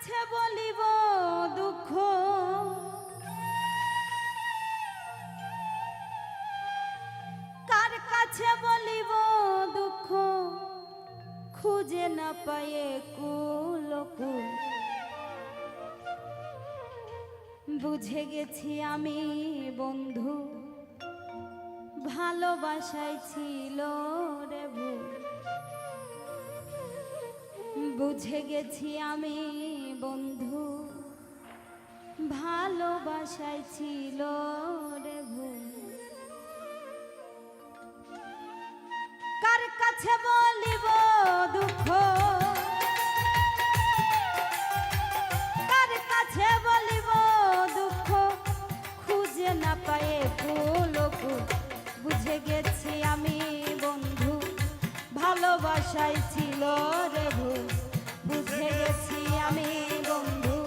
কাছে বলিব দুঃখ, কার কাছে বলিব দুঃখ, খুঁজে না পায়ে কুল কুল। বুঝে গেছি আমি বন্ধু, ভালোবাসায় ছিল রে ভুল। বুঝে গেছি আমি বন্ধু, ভালোবাসায় ছিল রে ভুল। কার কাছে বলিব দুঃখ, কার কাছে বলিব দুঃখ, খুঁজে না পায়ে কুল কুল। বুঝে গেছি আমি বন্ধু, ভালোবাসায় ছিল রে ভুল। বুঝে গেছি আমি বন্ধু,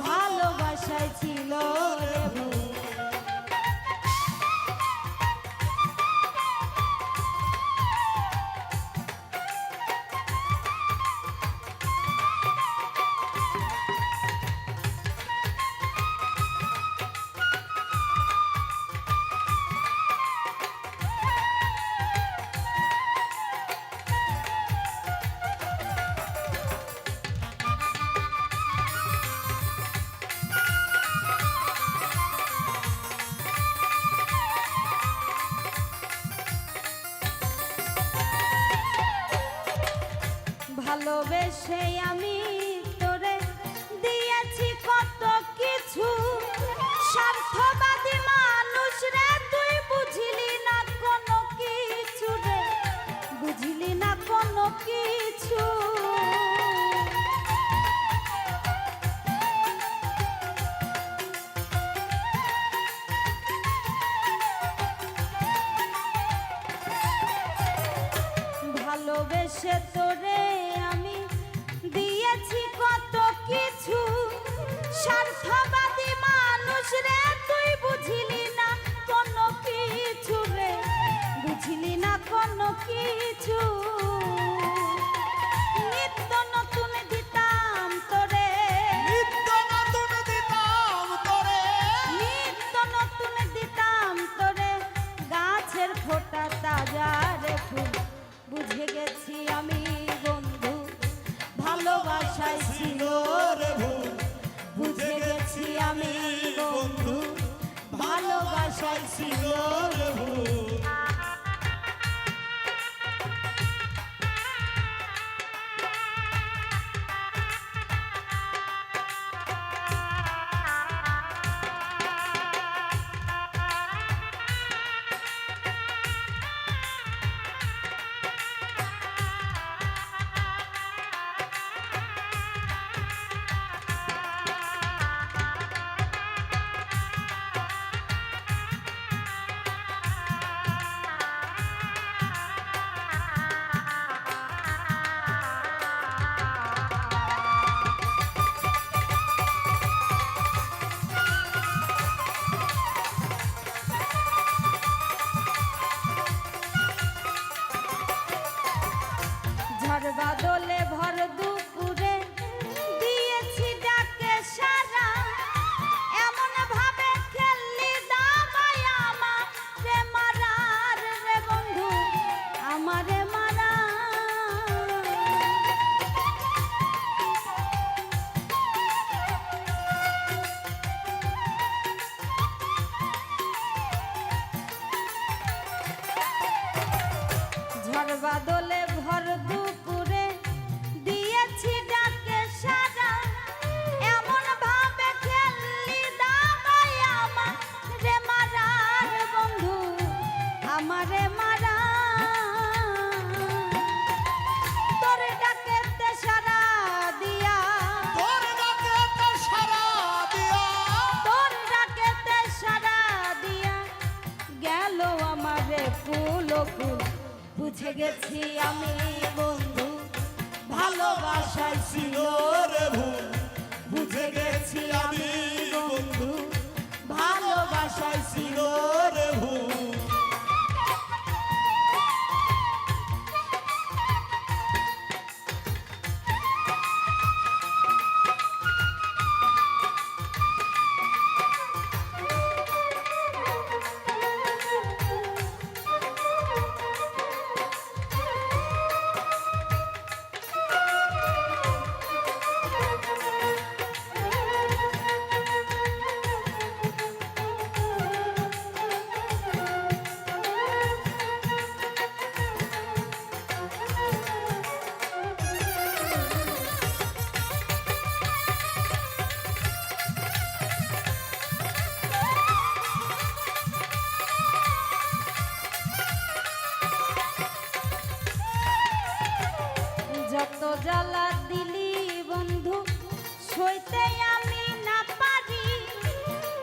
ভালোবাসায় ছিল রে ভুল। ভালোবেসে আমি তোরে দিয়েছি কত কিছু, স্বার্থবাদী মানুষ রে তুই বুঝলি না কোনো কিছু রে, বুঝলি না কোনো কিছু। ভালোবেসে তোরে আমি দিয়েছি কত কিছু, স্বার্থবাদী মানুষ রে তুই বুঝলি না কোনো কিছু রে, বুঝলি না কোনো কিছু। নিত্য নতুন দিতাম তোরে, নিত্য নতুন দিতাম তোরে, নিত্য নতুন দিতাম তোরে, গাছের ফোটা তাজা রে ফুল। বুঝে গেছি আমি বন্ধু, ভালোবাসায় ছিল রে ভুল। বুঝে গেছি আমি বন্ধু, ভালোবাসায় ছিল রে ভুল। ঝড় বাদলে ভর দুপুরে দিয়েছি ডাকে সারা, এমন ভাবে খেললি দাবাই আমারে মারার রে বন্ধু, আমারে মারা। ঝড় বাদলে ভর দুপুরে জ্বালা দিলি বন্ধু সইতে আমি না পারি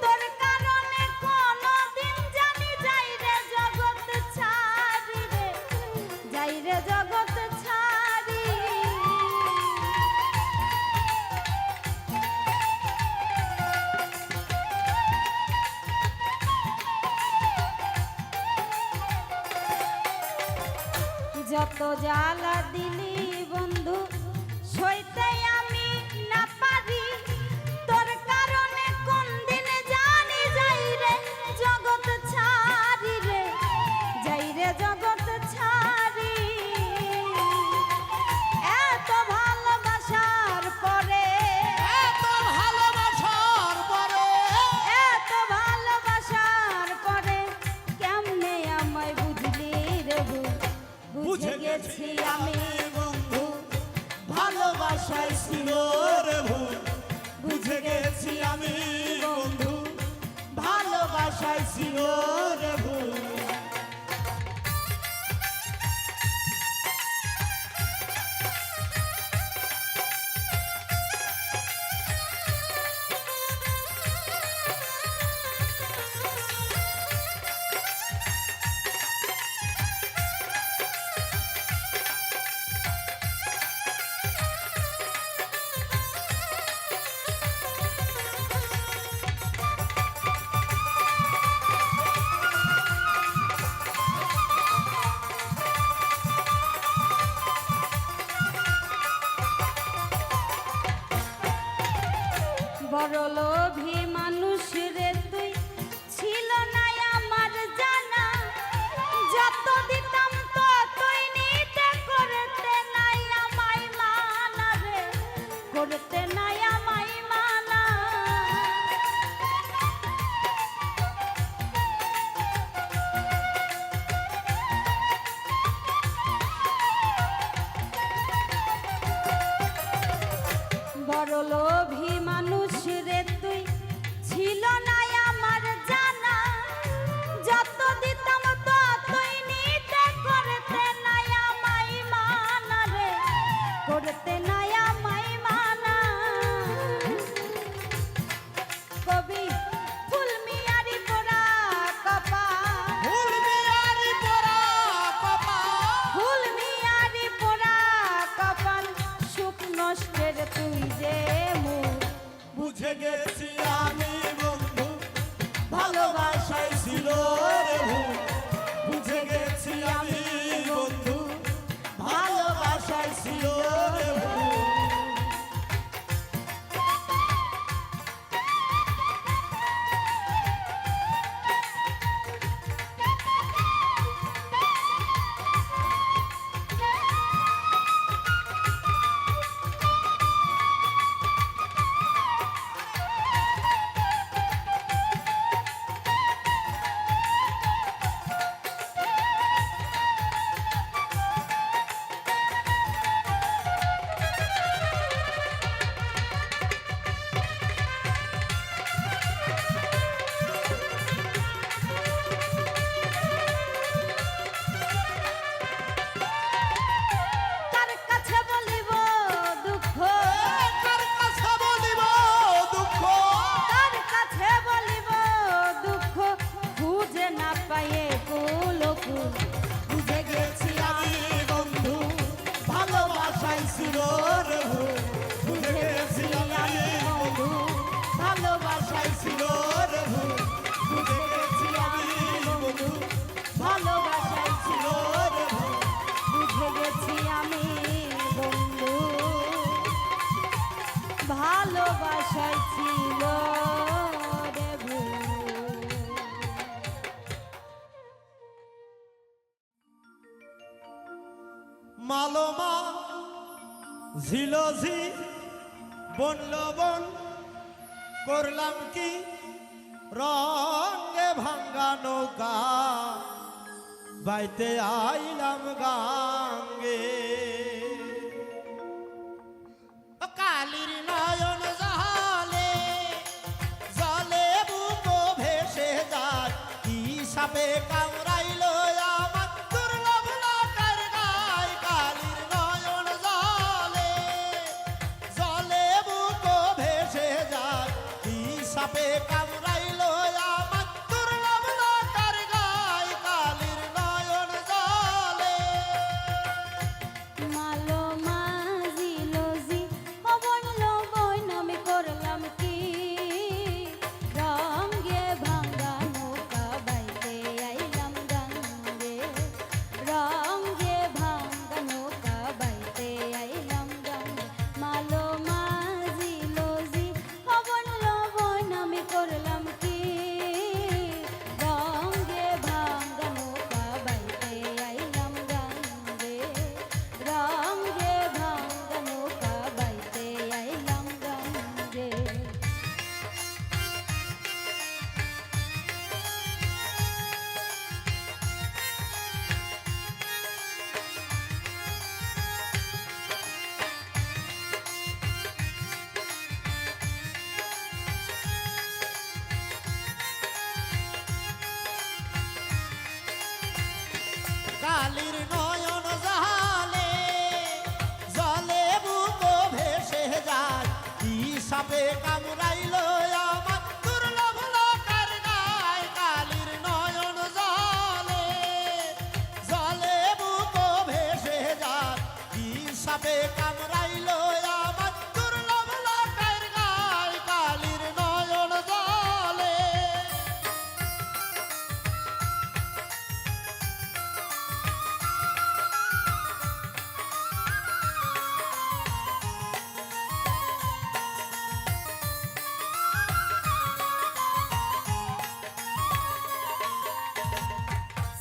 তোর কারণে কোনদিন জানি যাই রে জগৎ ছাড়ি রে যাই রে জগৎ ছাড়ি যত জ্বালা দিলি বন্ধু সইতে আমি না পারি তোর কারণে কোন দিন জানি যাই রে জগৎ ছাড়ি রে যাই রে জগৎ ছাড়ি এত ভালোবাসার পরে এত ভালোবাসার পরে এত ভালোবাসার পরে কেমনে আমায় বুঝলি রে বুঝে গেছি আমি বন্ধু ভালোবাসায় ছিল রে ভুল বুঝে গেছি আমি বন্ধু ভালোবাসায় ছিল রে ভুল বড় লোভী মানুষ রে তুই ছিল না আমার জানা যত দিতাম ততই নিতে করতে নাই আমায় মানা রে করতে নাই আমায় মানা বড় লোভী মানুষ রে তুই ছিল না আমার জানা যত দিতাম ততই নিতে করতে নাই আমায় মানা রে করতে নাই আমায় মানা কবি ফুল মিয়ারি পোড়া কপা ফুল মিয়ারি পরা কপা ফুল মিয়ারি পোড়া কপাল সুখ নষ্টের তুই যে মুখ বুঝে গেছি আমি বন্ধু ভালোবাসায় ছিল রে ভুল বুঝে গেছি আমি বন্ধু ভালোবাসায় ছিল রে ভুল তার কাছে বলিব দুঃখ কার কাছে বলিব দুঃখ তার কাছে বলিব দুঃখ খুঁজে না পায়ে কুলকুল বুঝে গেছি আমি বন্ধু ভালোবাসায় ছিল রে ভুল বুঝে গেছি আমি বন্ধু ভালোবাসায় ছিল রে ভুল বুঝে গেছি আমি বন্ধু ভালোবাসায় ছিল রে ভুল বুঝে গেছি আমি বন্ধু ভালোবাসায় ছিল রে ভুল মালমা ঝিলঝি বন লবণ করলাম কি রঙে ভাঙ্গা নৌকা বাইতে আইলাম গাঙ্গে কালির নয়ন জালে জলে বুক ভেসে যায় কি সাপে কামড়াইলো আমার দুর্লভ লাটার গায় কালির নয়ন জালে কালির নয়ন জালে জলে বুক ভেসে যায় কি সাপে কামড়াইলো আমার দুর্লভ লোকের গায় কালির নয়ন জালে জলে বুক ভেসে যায় কি সাপে কামড়াইলো আমার দুর্লভ লোকের গায় কালির নয়ন জালে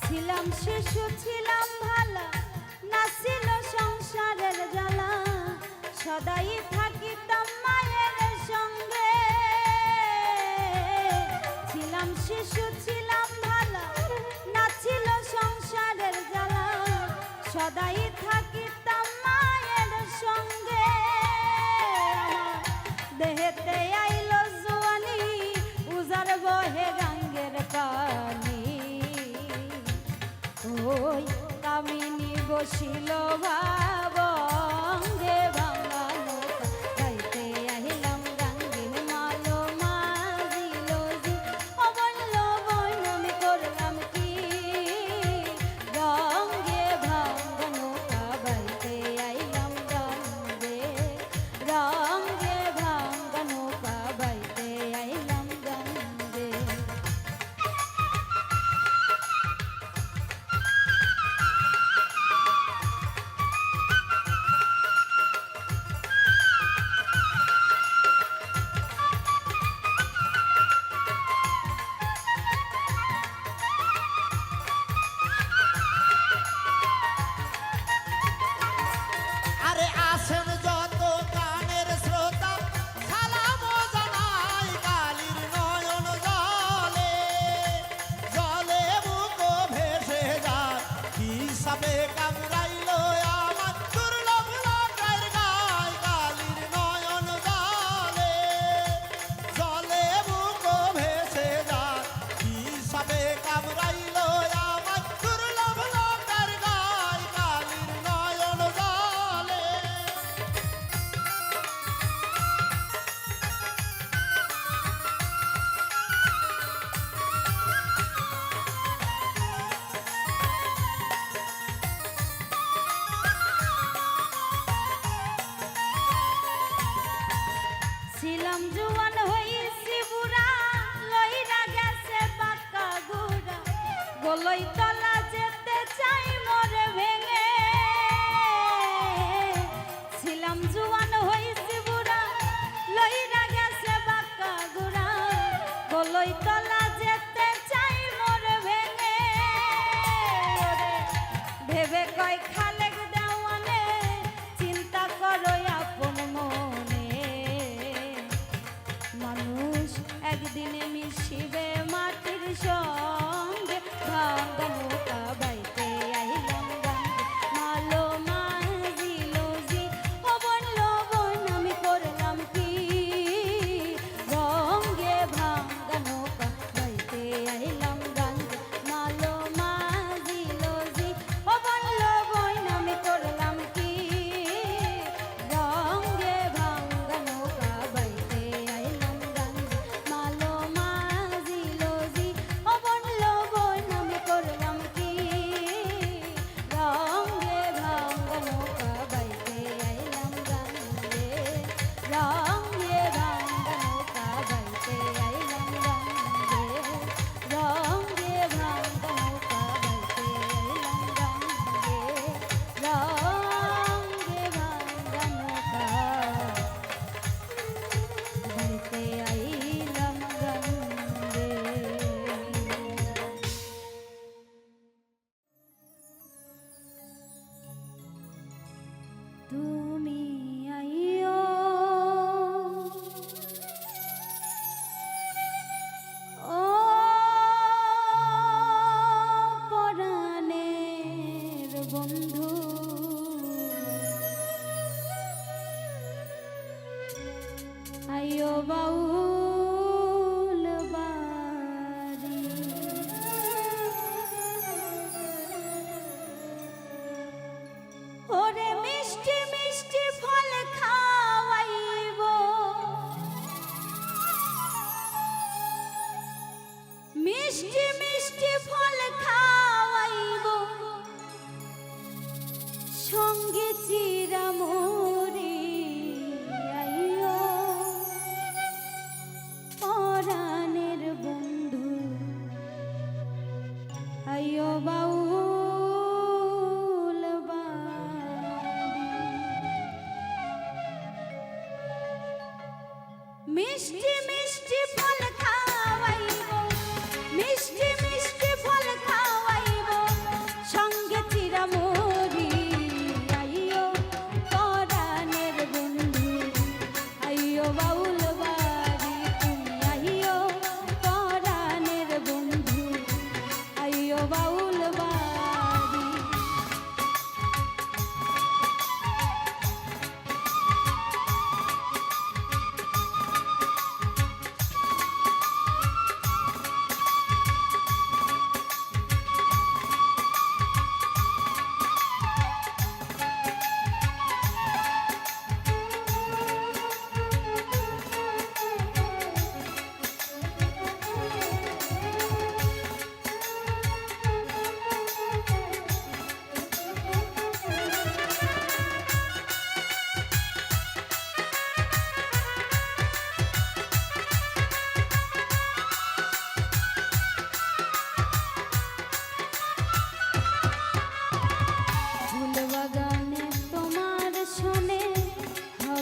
ছিলাম শিশু ছিলাম ভালো না ছিল সংসারের জ্বালা সদাই থাকিতাম মায়ের সঙ্গে ছিলাম শিশু ছিলাম ভালো না ছিল সংসারের জ্বালা সদাই থাকিতাম মায়ের সঙ্গে আমার দেহেতে আইলো জোয়ানি উজার বহে গাঙ্গের পানি ওই কামিনী বসিল ভাবঙ্গে ভাঙা নৌকা গাইতে আহিলাম গাঙ্গের মালো মাঝিল জি অবল্ল বৈনমি করলাম কি রঙ্গে ভাঙা নৌকা গাইতে আইলাম গাঙ্গে রঙ্গে ভাঙা নৌকা গাইতে আইলাম গাঙ্গে আরে আসেন যত গানের শ্রোতা সালাম জানাই কালির নয়ন জলে জলে বুক ভেসে যায় কি সাপে কামড়াইলো আমার দুর্লভ লোকের গায় কালির নয়ন জলে জলে বুক ভেসে যায় কি সাপে কামড়াইলো আমার দুর্লভ লোকের গায় কালির নয়ন জলে ছিলাম জুয়ান হইছি বুড়া লইরা গেছে বাঁকা গুড়া গলই তলা যেতে চাই মরে ভেঙে ছিলাম জুয়ান হইছি বুড়া লইরা গেছে বাঁকা গুড়া গলই তলা যেতে চাই মরে ভেঙে ওরে ভেবে কয় খালেক দেওয়ানে চিন্তা করো আপন মনে মানুষ একদিনে মিশিবে মাটির সঙ্গে ভাঙ্গা নৌকা বাইতে আইলাম গাঙ্গে মালো মাঝিল জি ও বলল বোন আমি করলাম কি গঙ্গে ভাঙ্গা নৌকা বাইতে আইলাম গাঙ্গে মালো মাঝিল জি ও বলল বোন আমি করলাম কি গঙ্গে ভাঙ্গা নৌকা বাইতে আইলাম গাঙ্গে মালো মাঝিল জি ও বলল বোন আমি করলাম কি গঙ্গে ভাঙ্গা নৌকা বাইতে আইলাম গাঙ্গে রঙ্গে ভাঙ্গা নৌকা বাইতে আইলাম গাঙ্গে রঙ্গে ভাঙ্গা নৌকা বাইতে আইলাম গাঙ্গে রঙ্গে ভাঙ্গা নৌকা বাইতে আইলাম গাঙ্গে তুমি আইও ও পরাণের বন্ধু আইও বাউল বাড়ি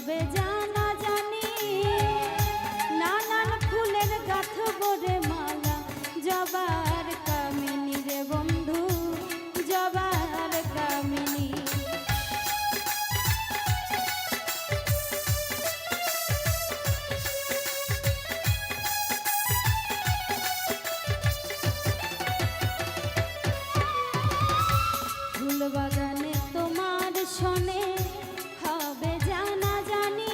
হবে জানা জানি নানান ফুলের গাঁথব রে মালা জবার কামিনী রে বন্ধু জবার কামিনী ফুল বাগানে তোমার শোনে হবে জানা জানি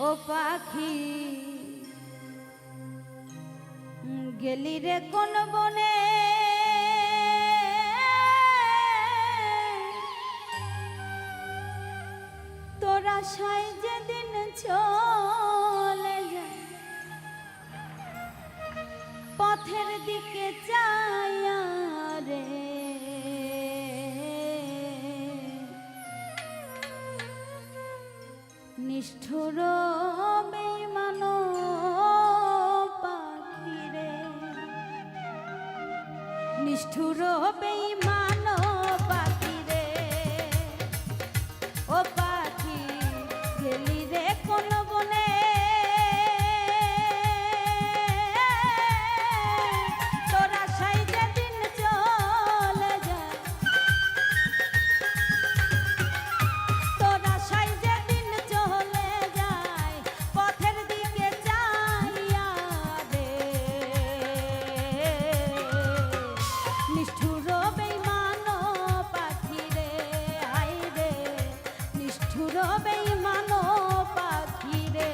ও পাখি গেলি রে কোন বনে তোরা সাই যেদিন চলে যায় পথের দিকে চাইয়া রে নিষ্ঠুর বেঈমান পাখি রে নিষ্ঠুর বেঈমান পাখি রে ও পাখি গেলি রে কোন বনে তোরা সাই যেদিন চলে যায় তোরা সাই যেদিন চলে যায় পথের দিকে চাইয়া রে নিষ্ঠুর বেঈমান পাখি রে হায় রে নিষ্ঠুর বেঈমান পাখি রে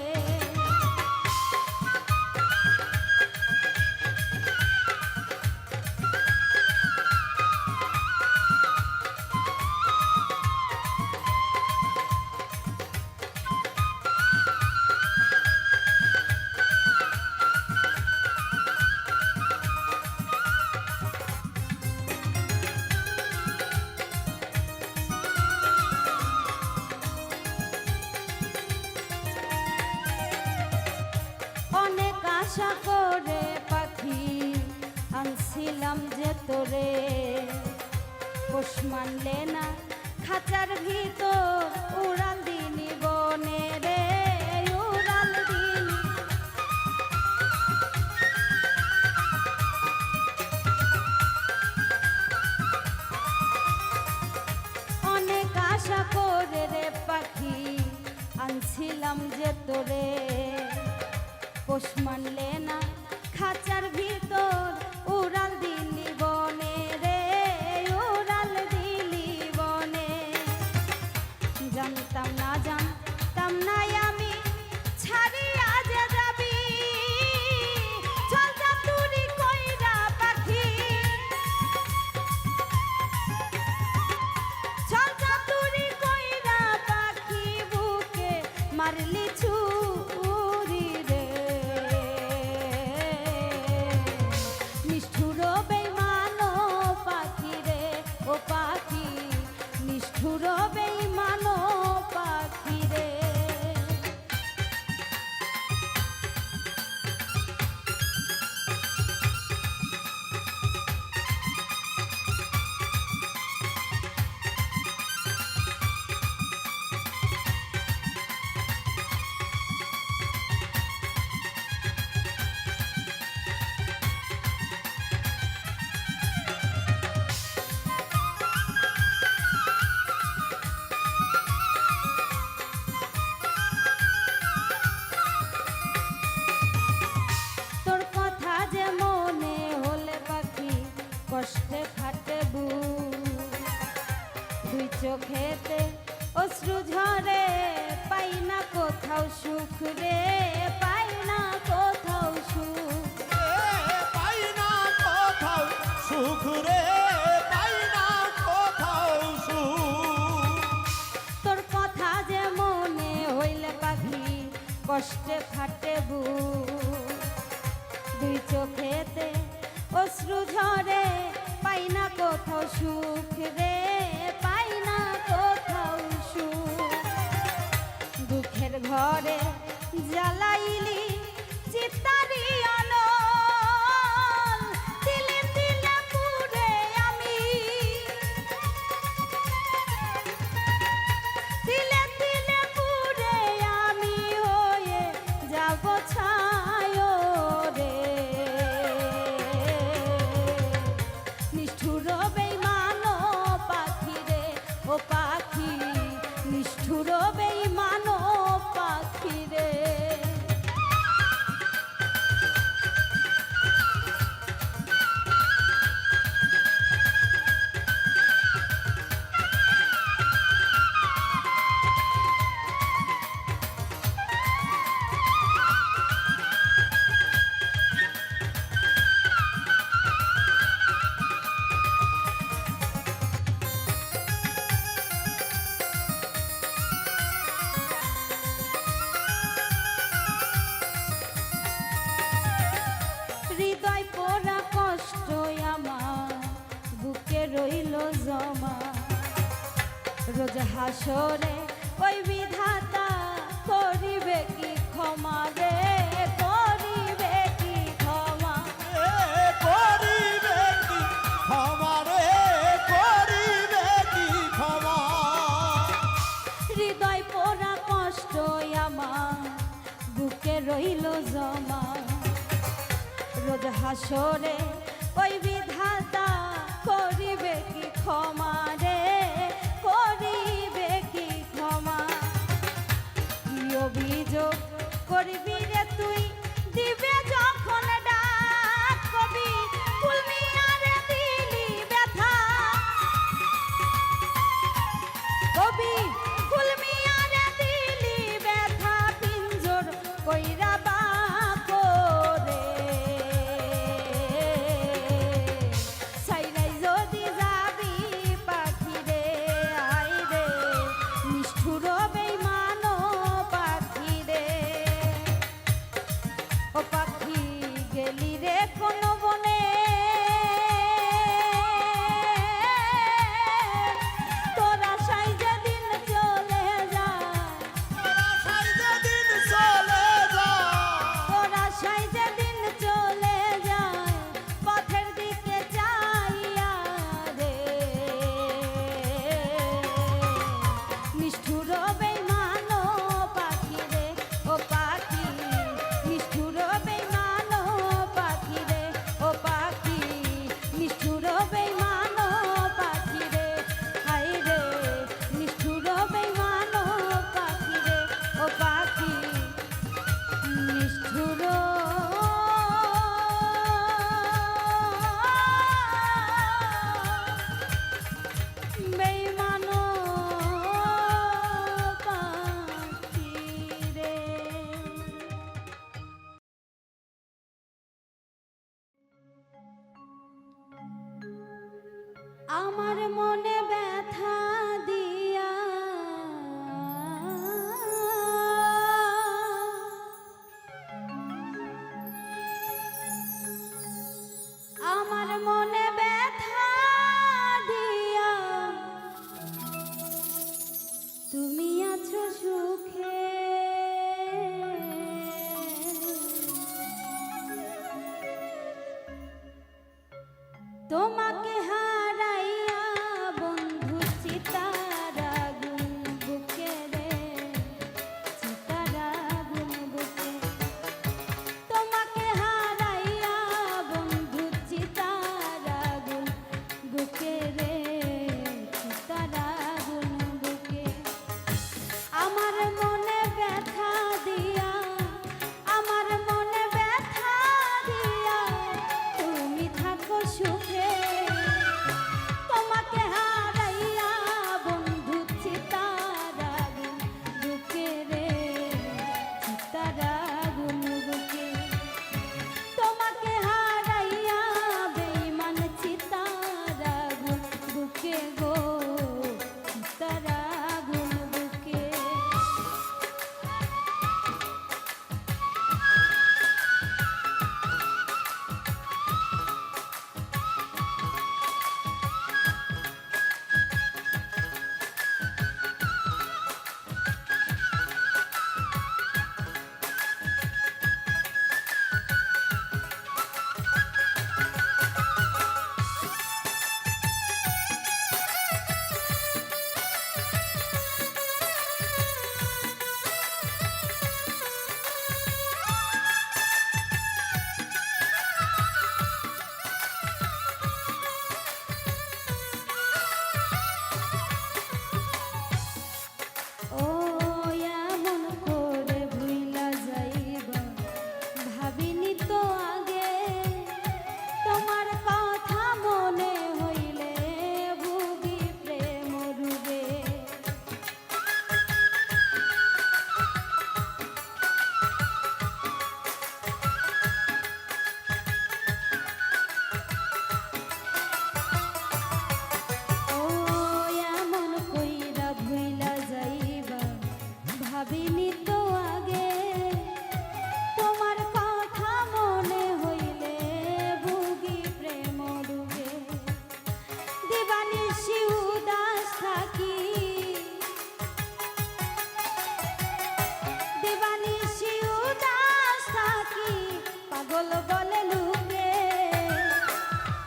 অনেক আশা করে পাখি আনছিলাম যে তোরে পোষ মানলে না খাঁচার ভিতর উড়াল দিনি বনে রে উড়াল দিনি অনেক আশা করে রে পাখি আনছিলাম যে তোরে পোষ মানলে না খাঁচার ভিতর উড়াল দিলি বনে রে উড়াল দিলি বনে জানতাম না আমি ছাড়িয়া যে যাবি চল যা তুরি কইরা পাখি চল যা তুরি কইরা পাখি বুকে মারলি ছুরি রে নিষ্ঠুর বেঈমান পাখি রে ও পাখি নিষ্ঠুর বেঈমান পাখি রে তোর কথা যে মনে হলে পাখি কষ্টে ফাটে দুই চোখেতে অশ্রু ঝরে পাই না কোথাও সুখ রে পাই না কোথাও সুখ পাই না কোথাও সুখ রে পাই না কোথাও সুখ তোর কথা যে মনে হইলে পাখি কষ্টে ফাটে দুই চোখেতে অশ্রু ঝরে পাই না কোথাও সুখ রে পাই না কোথাও সুখ দুঃখের ঘরে জ্বালাইলি চিতারি অনল দিলে দিলে পুরে আমি দিলে দিলে পুরে আমি হয়ে যাব ছায় রে নিষ্ঠুর বেঈমান পাখি রে ও পাখি নিষ্ঠুর বেঈমান পাখি রে বুকে রইল জমা রোজ হাসরে ওই বিধাতা করিবে কি ক্ষমা রে করিবে কি ক্ষমা করিবে কি ক্ষমা রে করিবে কি ক্ষমা হৃদয় পোড়া কষ্ট আমার বুকে রইল জমা রোজ হাসরে ওই বিধাতা করিবে কি ক্ষমা রে করিবে কি ক্ষমা কি অভিযোগ করবি রে তুই দিবে যখন ডাক কবি ফুলমি আরে দিলি ব্যথা কবি ফুলমি আরে দিলি ব্যথা পিঞ্জর কইরা বাকরে সাইরাই যদি যাবি পাখি রে আই রে নিষ্ঠুর বেঈমান পাখি রে ও পাখি গেলি রে কোন বনে তোরা সাই যেদিন চলে যায় সাইজে দিন চলে যায় তোরা সাই যেদিন চলে যায় পথের দিকে চাইয়া রে নিষ্ঠুর বেঈমান পাখি রে ও পাখি নিষ্ঠুর বেঈমান পাখি রে ও পাখি নিষ্ঠুর বেঈমান পাখি রে হায় রে নিষ্ঠুর বেঈমান পাখি রে ও পাখি নিষ্ঠুর বেঈমান পাখি রে আমার মনে ব্যথা দিয়া আমার মনে ব্যথা দিয়া তুমি আছো সুখে তোমাকে হারাইয়া বন্ধু চিতার আগুন বুকে রে চিতার আগুন বুকে তোমাকে হারাইয়া বন্ধু চিতার আগুন বুকে রে চিতার আগুন বুকে আমার মনে ব্যথা দিয়া আমার মনে ব্যথা দিয়া তুমি থাকো সুখে তোমাকে হারাইয়া বন্ধু চিতার আগুন বুকে রে চিতার আগুন বুকে তোমাকে হারাইয়া বেঈমান চিতার আগুন দিবানিশি উদাস থাকি, দিবানিশি উদাস থাকি, পাগল বলে লোকে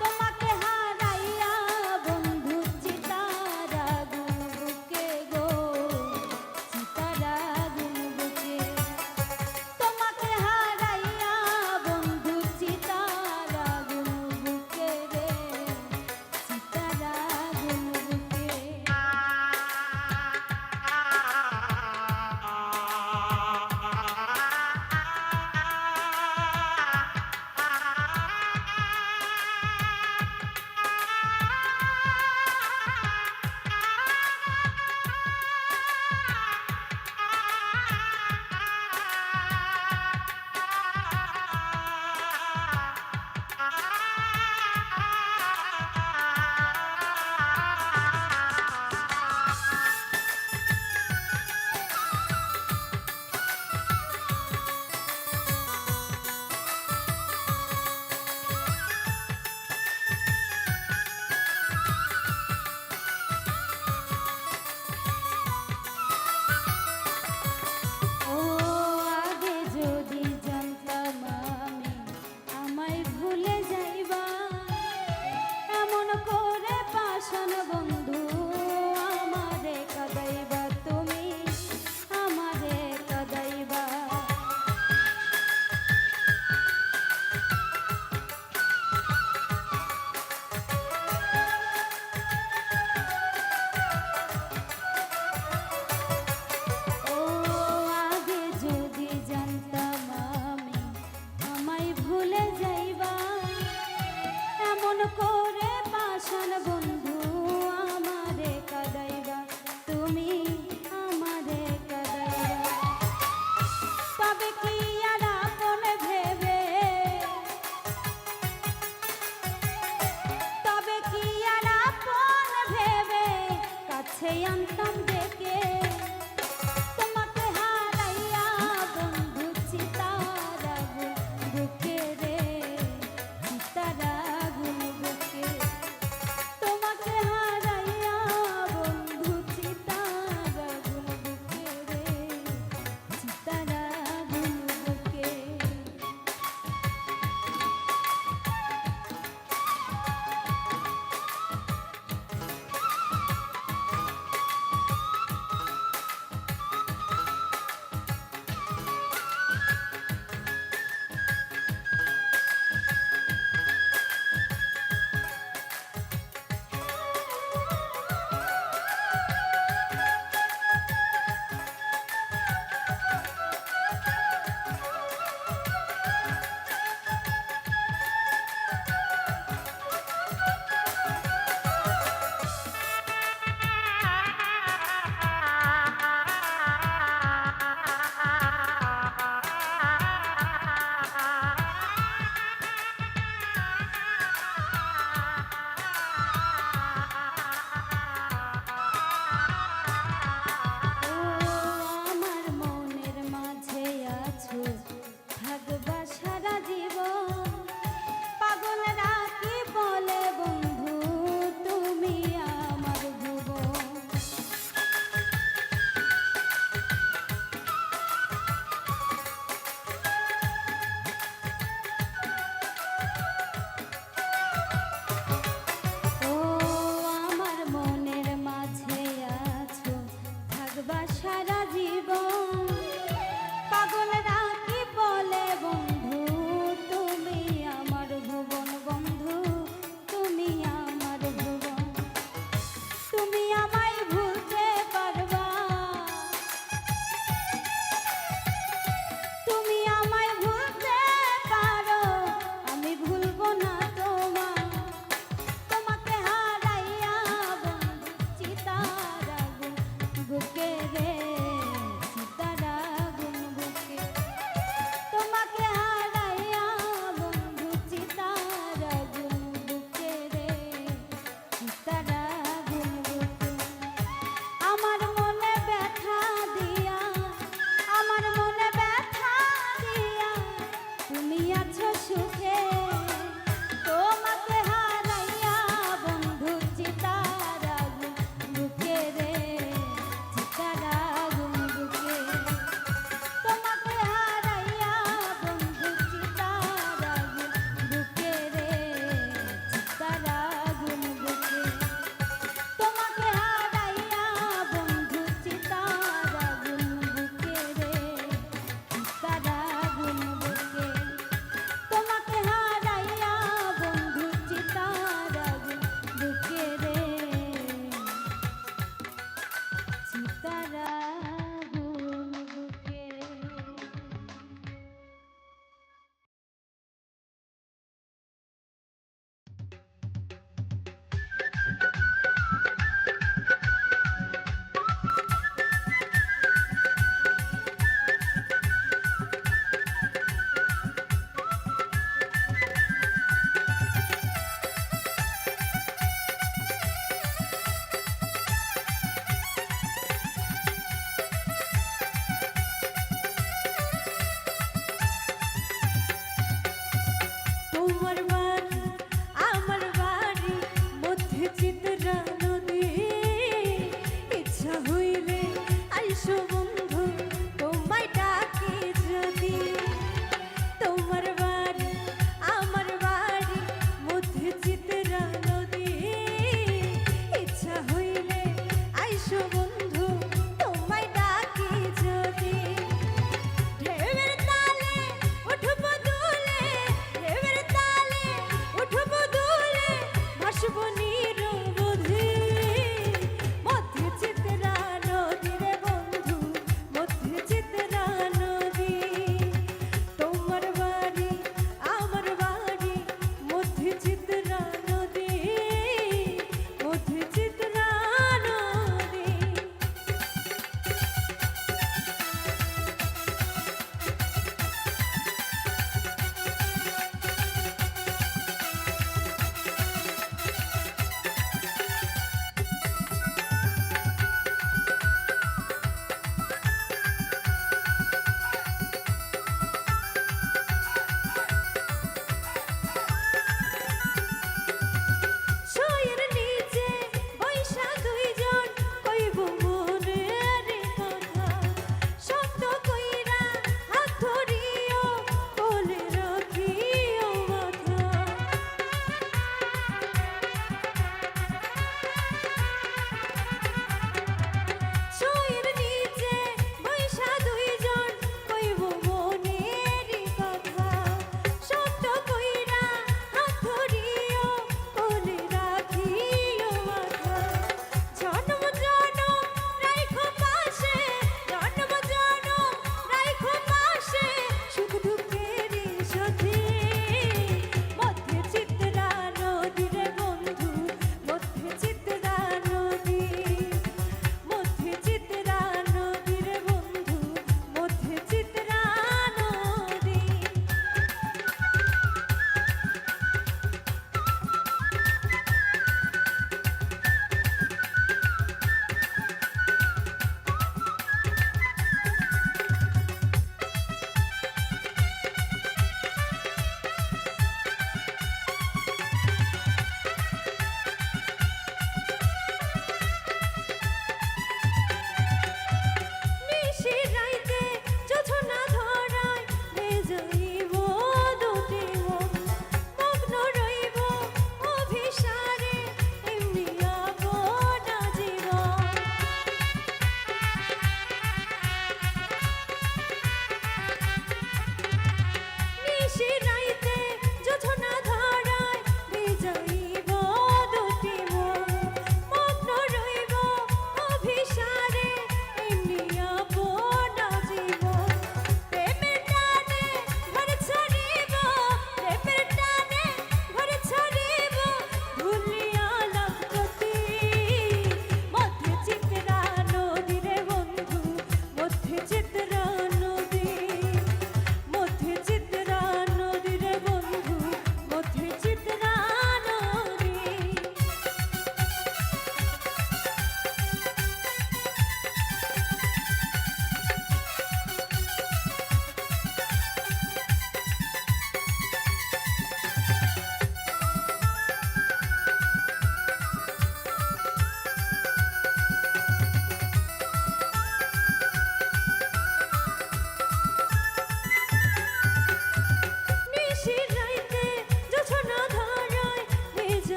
তোমাকে হারাইয়া বন্ধু চিতার আগুন বুকে গো, চিতার আগুন বুকে তোমাকে হারাইয়া বন্ধু চিতার আগুন বুকে রে, চিতার আগুন বুকে। ও আগে যদি জানতাম আমি আমায় ভুলে যাইবা, এমন করে পাষাণ বন্ধু আমারে কাঁদাইবা, তুমি আমারে কাঁদাইবা। ও আগে যদি জানতাম আমি আমায় ভুলে যাইবা, এমন করে পাষাণ বন্ধু আমারে কাঁদাইবা, তুমি আমারে কাঁদাইবা। তবে কি আর আপন ভেবে, তবে কি আর আপন ভেবে কাছে আনতাম ডেকে তোমাকে হারাইয়া বন্ধু চিতার আগুন বুকে রে, চিতার আগুন বুকে তোমাকে হারাইয়া বন্ধু চিতার আগুন বুকে রে, চিতার আগুন বুকে। মধ্যে চিত্রা নদী ইচ্ছা হইলে আইসো বন্ধু তোমায় ডাকি যদি তোমার বাড়ি আমার বাড়ি মধ্যে চিত্রা নদী ইচ্ছা হইলে আইসো বন্ধু তোমায় ডাকি যদি ঢেউয়ের তালে উঠব দুলে ঢেউয়ের তালে উঠব দুলে ভাসব নিরবধি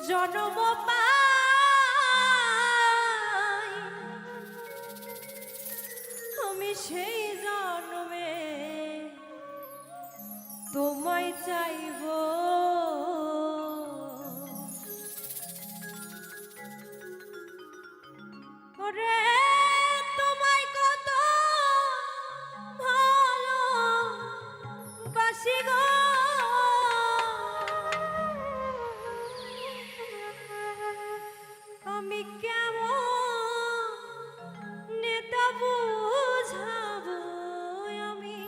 জনম পাই আমি সেই জন্মে তোমায় চাইব ওরে তোমায় কত ভালো বাসি গো আমি কেমন নেতা বুঝাবো আমি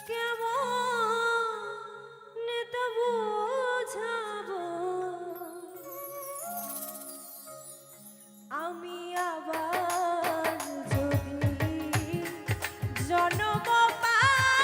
কেমন নেতা বুঝাবো আমি আবার যদি জন্ম পাই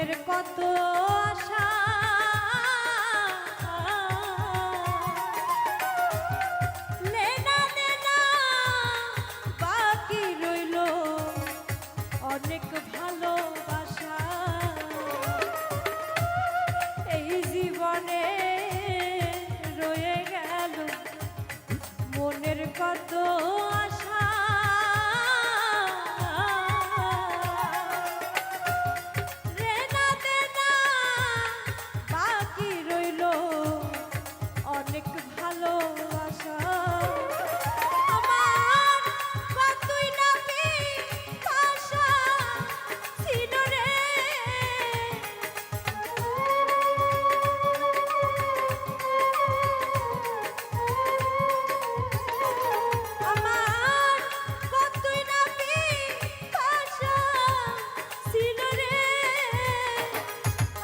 মনের কত আশা লেনা দেনা বাকি রইল অনেক ভালোবাসা এই জীবনে রয়ে গেল মনের কত আশা রেনা দেনা বাকি রইল অনেক ভালোবাসা আমার কতই না পিপাসা ছিল রে আমার কতই না পিপাসা ছিল রে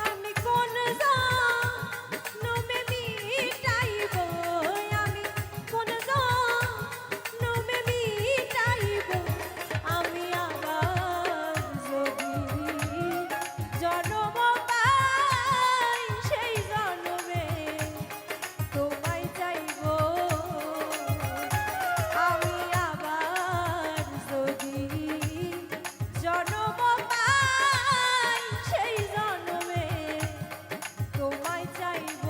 আমি কোন জনমে মিটাইব আমি কোন জনমে মিটাইব আমি আবার যদি জন্ম পাই সেই জন্মে তোমায় চাইব আমি আবার যদি জন্ম পাই সেই জন্মে তোমায় চাইব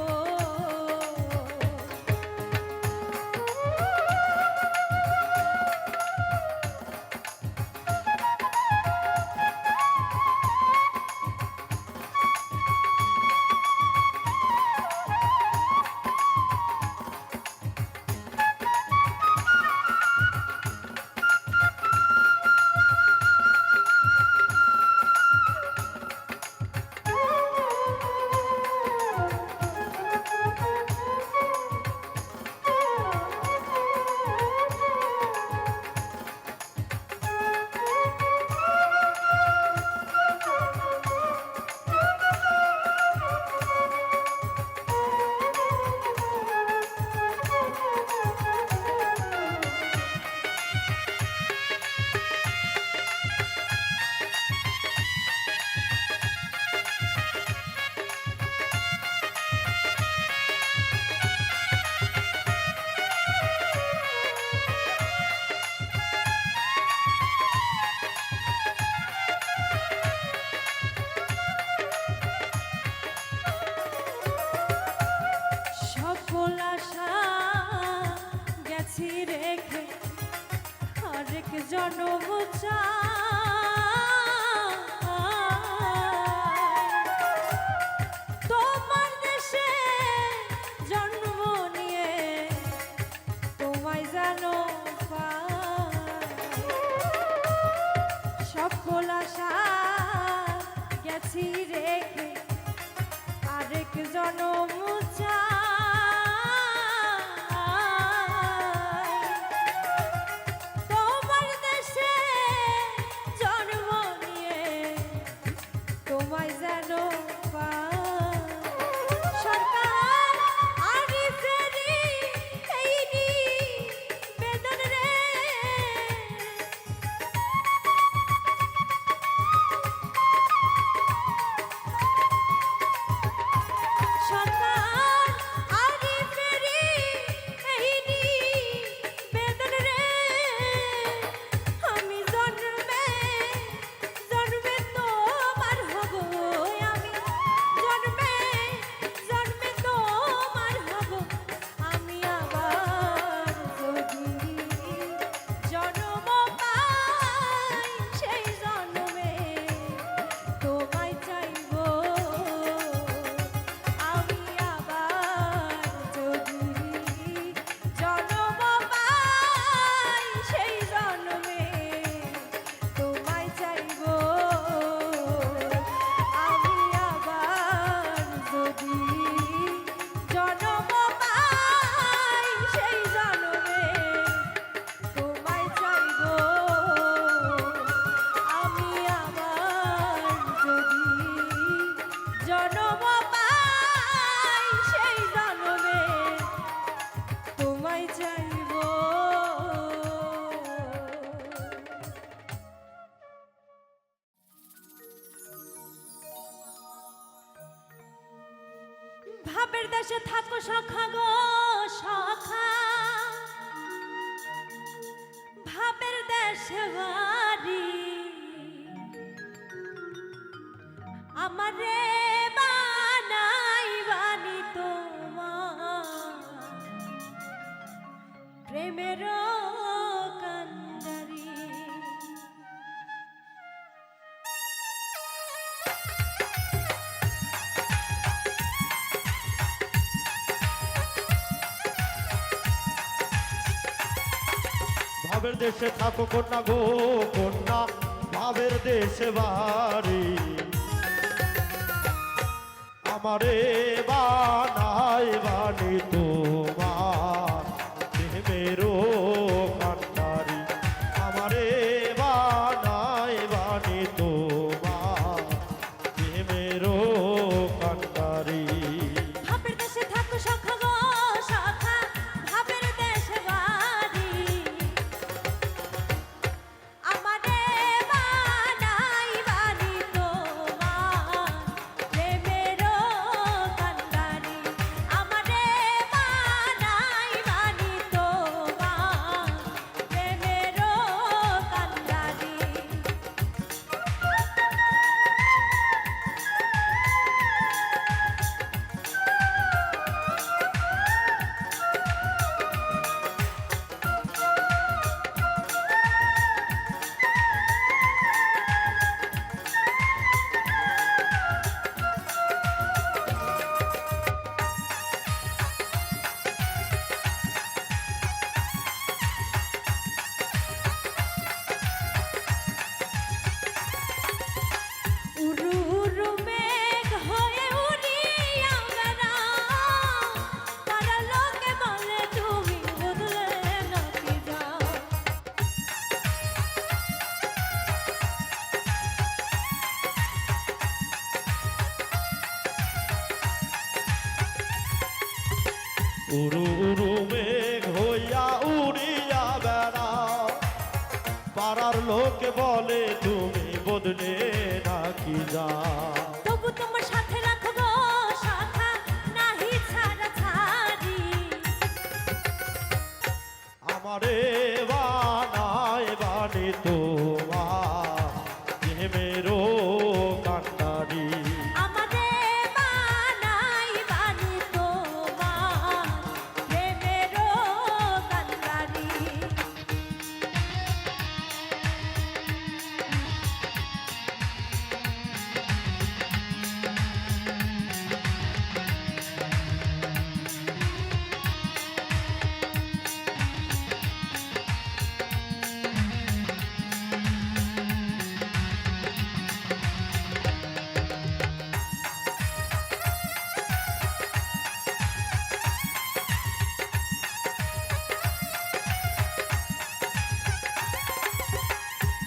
সকল আশা গেছি রেখে আরেক জনম তোমার দেশে জন্ম নিয়ে তোমায় যেন পাই সকল আশা গেছি রেখে আরেক জনম তোমার দেশে জন্ম নিয়ে তোমায় যেন পাই সরকার আরিফেরি এই নিবেদন রে সরকার ভাবের দেশে থাকো সখা গো সখা, ভাবের দেশে বাড়ি আমারে বানাই বানি তোমার প্রেমের কান্ডারি। ভাবের দেশে থাকো কন্যা গো কন্যা, ভাবের দেশে বাড়ি আমারে বানাই বানি তোমার প্রেমেরও কান্ডারি, আমারে বানাই বানি তোমার প্রেমেরও কান্ডারি। ভাবের দেশে থাকো সখা গো সখা, ভাবের দেশে বাড়ি আমারে বানাই বানি তোমার প্রেমের কান্ডারি, আমারে বানাই বানি তোমার প্রেমের কান্ডারি। উড়ু উড়ু মেঘ হয়ে উড়িয়া বেড়াও, পাড়ার লোকে বলে তুমি বদলে নাকি যাও। উড়ু উড়ু মেঘ হইয়া উড়িয়া বেড়াও, পাড়ার লোকে বলে তুমি বদলে নাকি যাও। তবু তোমার সাথে রাখো গো সখা, নাহি ছাড়া ছাড়ি আমারে বানাই বানি তোমার প্রেমেরও কান্ডারি, আমারে বানাই বানি তোমার প্রেমের কান্ডারি।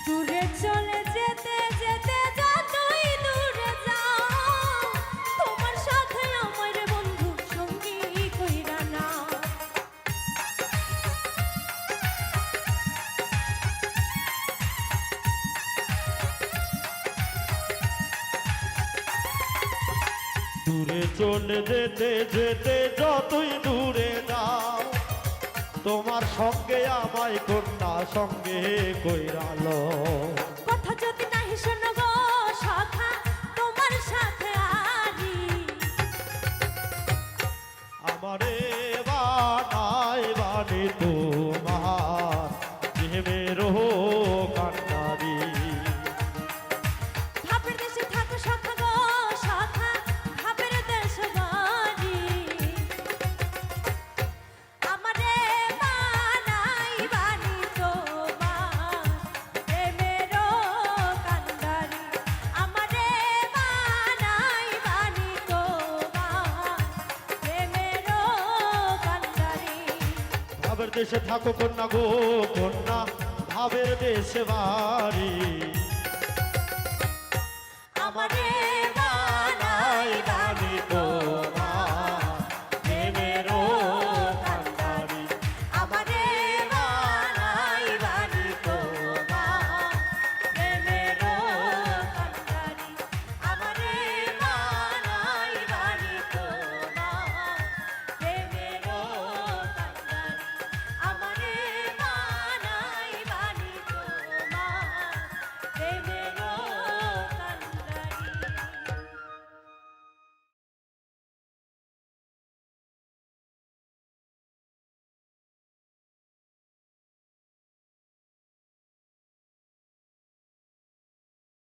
দূরে চলে যেতে যেতে যতই দূরে যাও, তোমার সাথে আমার বন্ধু সঙ্গী কইরা নাও। দূরে চলে যেতে যেতে যতই দূরে যাও, তোমার সঙ্গে আমায় কন্যা সঙ্গে কইরালো। কথা যদি নাহি শোনো গো সখা, তোমার সাথে আরি আমারে বানাই বানি তোমার প্রেমেরও কান্ডারি, ভাবের দেশে থাকো সখা গো সখা, ভাবের দেশে বাড়ি আমারে বানাই বানি তোমার প্রেমের কান্ডারি, আমারে বানাই বানি তোমার প্রেমের কান্ডারি। ভাবের দেশে থাকো কন্যা গো কন্যা, ভাবের দেশে বাড়ি আমারে